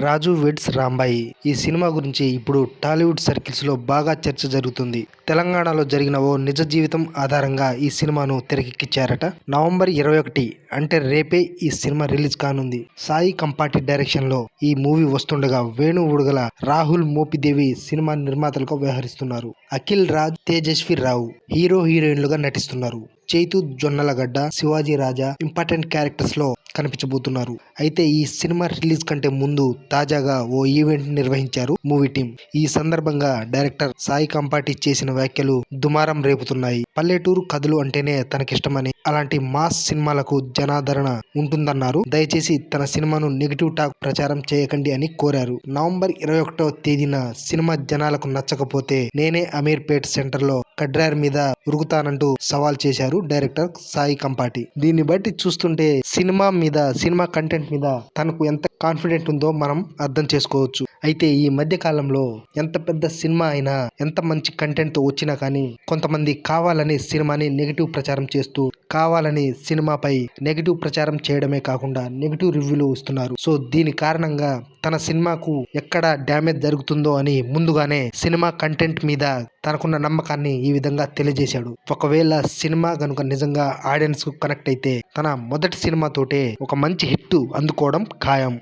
రాజు weds Rambai ఈ cinema గురించి ఇప్పుడు టాలీవుడ్ సర్కిల్స్ లో బాగా చర్చ జరుగుతుంది. తెలంగాణలో జరిగిన ఓ నిజ జీవితం ఆధారంగా ఈ సినిమాను తెరకెక్కించారట. నవంబర్ 21 అంటే రేపే ఈ సినిమా రిలీజ్ కానుంది. సాయి కంపాటి డైరెక్షన్ లో ఈ మూవీ వస్తుండగా వేణు ఉడగల, రాహుల్ మోపిదేవి సినిమా నిర్మాతలుగా వ్యవహరిస్తున్నారు. అఖిల్ రాజ్, తేజస్వి రావు హీరో హీరోయిన్లుగా నటిస్తున్నారు. చైతు జొన్నలగడ్డ, శివాజీ రాజా ఇంపార్టెంట్ క్యారెక్టర్స్ లో కనిపించబోతున్నారు. అయితే ఈ సినిమా రిలీజ్ కంటే ముందు తాజాగా ఓ ఈవెంట్ నిర్వహించారు మూవీ టీం. ఈ సందర్భంగా డైరెక్టర్ సాయి కంపాటి చేసిన వ్యాఖ్యలు దుమారం రేపుతున్నాయి. పల్లెటూరు కథలు అంటేనే తనకిష్టమని, అలాంటి మాస్ సినిమాలకు జనాదరణ ఉంటుందన్నారు. దయచేసి తన సినిమాను నెగిటివ్ టాక్ ప్రచారం చేయకండి అని కోరారు. నవంబర్ 21వ తేదీన సినిమా జనాలకు నచ్చకపోతే నేనే అమీర్పేట్ సెంటర్ లో కడ్రార్ మీద ఉరుకుతానంటూ సవాల్ చేశారు డైరెక్టర్ సాయి కంపాటి. దీన్ని బట్టి చూస్తుంటే సినిమా కంటెంట్ మీద తనకు ఎంత కాన్ఫిడెంట్ ఉందో మనం అర్థం చేసుకోవచ్చు. అయితే ఈ మధ్య కాలంలో ఎంత పెద్ద సినిమా అయినా, ఎంత మంచి కంటెంట్ తో వచ్చినా కానీ కొంతమంది కావాలని సినిమాని నెగిటివ్ ప్రచారం చేస్తూ, కావాలని సినిమాపై నెగిటివ్ ప్రచారం చేయడమే కాకుండా నెగిటివ్ రివ్యూలు ఇస్తున్నారు. సో దీని కారణంగా తన సినిమాకు ఎక్కడ డ్యామేజ్ జరుగుతుందో అని ముందుగానే సినిమా కంటెంట్ మీద తనకున్న నమ్మకాన్ని ఈ విధంగా తెలియజేశాడు. ఒకవేళ సినిమా గనుక నిజంగా ఆడియన్స్ కు కనెక్ట్ అయితే తన మొదటి సినిమాతోటే ఒక మంచి హిట్ అందుకోవడం ఖాయం.